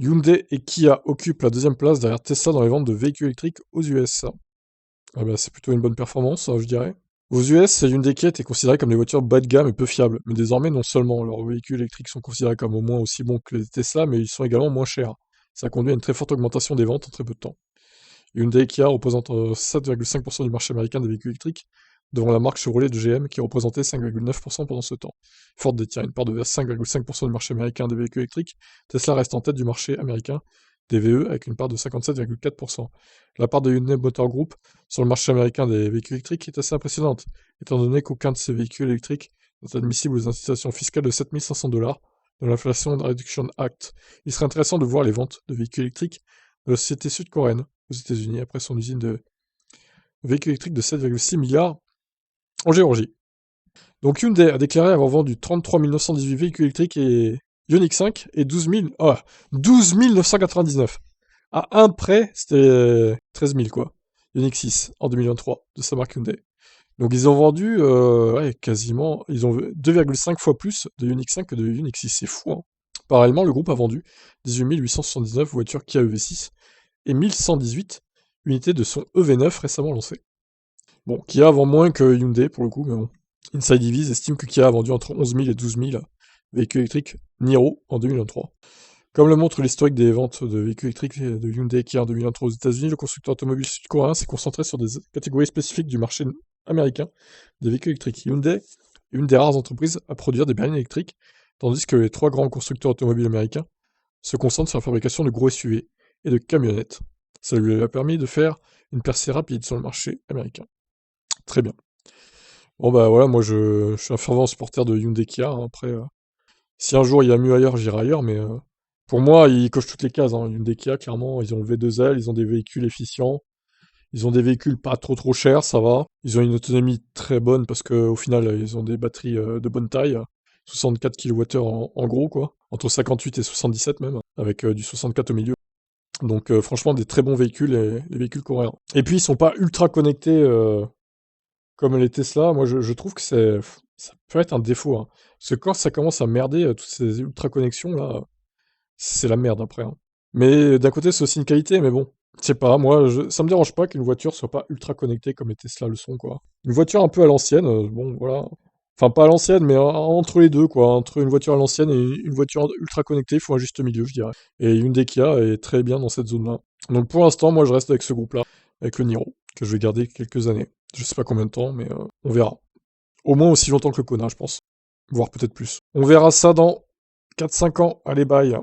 Hyundai et Kia occupent la deuxième place derrière Tesla dans les ventes de véhicules électriques aux US. Ah bah, c'est plutôt une bonne performance, je dirais. Aux US, Hyundai et Kia étaient considérés comme des voitures bas de gamme et peu fiables, mais désormais non seulement leurs véhicules électriques sont considérés comme au moins aussi bons que les Tesla, mais ils sont également moins chers. Ça a conduit à une très forte augmentation des ventes en très peu de temps. Hyundai et Kia représentent 7,5% du marché américain des véhicules électriques, devant la marque Chevrolet de GM qui représentait 5,9% pendant ce temps. Ford détient une part de 5,5% du marché américain des véhicules électriques. Tesla reste en tête du marché américain des VE avec une part de 57,4%. La part de Hyundai Motor Group sur le marché américain des véhicules électriques est assez impressionnante, étant donné qu'aucun de ces véhicules électriques n'est admissible aux incitations fiscales de 7 500$ de l'Inflation Reduction Act. Il serait intéressant de voir les ventes de véhicules électriques de la société sud-coréenne aux États-Unis après son usine de véhicules électriques de 7,6 milliards en Géorgie. Donc Hyundai a déclaré avoir vendu 33 918 véhicules électriques et Ioniq 5 et 12 999. À un près, c'était 13 000 quoi. Ioniq 6 en 2023 de sa marque Hyundai. Donc ils ont vendu quasiment, ils ont 2,5 fois plus de Ioniq 5 que de Ioniq 6, c'est fou. Hein. Parallèlement, le groupe a vendu 18 879 voitures Kia EV6 et 1118 unités de son EV9 récemment lancé. Bon, Kia vend moins que Hyundai pour le coup, mais bon. Inside Eviz estime que Kia a vendu entre 11 000 et 12 000 véhicules électriques Niro en 2023. Comme le montre l'historique des ventes de véhicules électriques de Hyundai et Kia en 2023 aux États-Unis, le constructeur automobile sud-coréen s'est concentré sur des catégories spécifiques du marché américain des véhicules électriques. Hyundai est une des rares entreprises à produire des berlines électriques, tandis que les trois grands constructeurs automobiles américains se concentrent sur la fabrication de gros SUV et de camionnettes. Ça lui a permis de faire une percée rapide sur le marché américain. Très bien. Bon bah voilà, moi je suis un fervent supporter de Hyundai Kia. Hein. Après, si un jour il y a mieux ailleurs, j'irai ailleurs, mais pour moi, ils cochent toutes les cases. Hein. Hyundai Kia, clairement, ils ont le V2L, ils ont des véhicules efficients, ils ont des véhicules pas trop chers, ça va. Ils ont une autonomie très bonne parce qu'au final, ils ont des batteries de bonne taille, 64 kWh en gros, quoi. Entre 58 et 77 même, avec du 64 au milieu. Donc franchement, des très bons véhicules, les véhicules coréens. Et puis, ils sont pas ultra connectés comme les Tesla. Moi, je trouve que ça peut être un défaut. Hein. Parce que quand ça commence à merder, toutes ces ultra connexions là, c'est la merde après. Hein. Mais d'un côté, c'est aussi une qualité, mais bon. Je sais pas, moi, ça me dérange pas qu'une voiture soit pas ultra connectée comme les Tesla le sont, quoi. Une voiture un peu à l'ancienne, bon, voilà. Enfin, pas à l'ancienne, mais entre les deux, quoi. Entre une voiture à l'ancienne et une voiture ultra connectée, il faut un juste milieu, je dirais. Et Hyundai Kia est très bien dans cette zone-là. Donc pour l'instant, moi, je reste avec ce groupe-là, avec le Niro, que je vais garder quelques années. Je sais pas combien de temps, mais on verra. Au moins aussi longtemps que le Kona, je pense. Voire peut-être plus. On verra ça dans 4-5 ans. Allez, bye.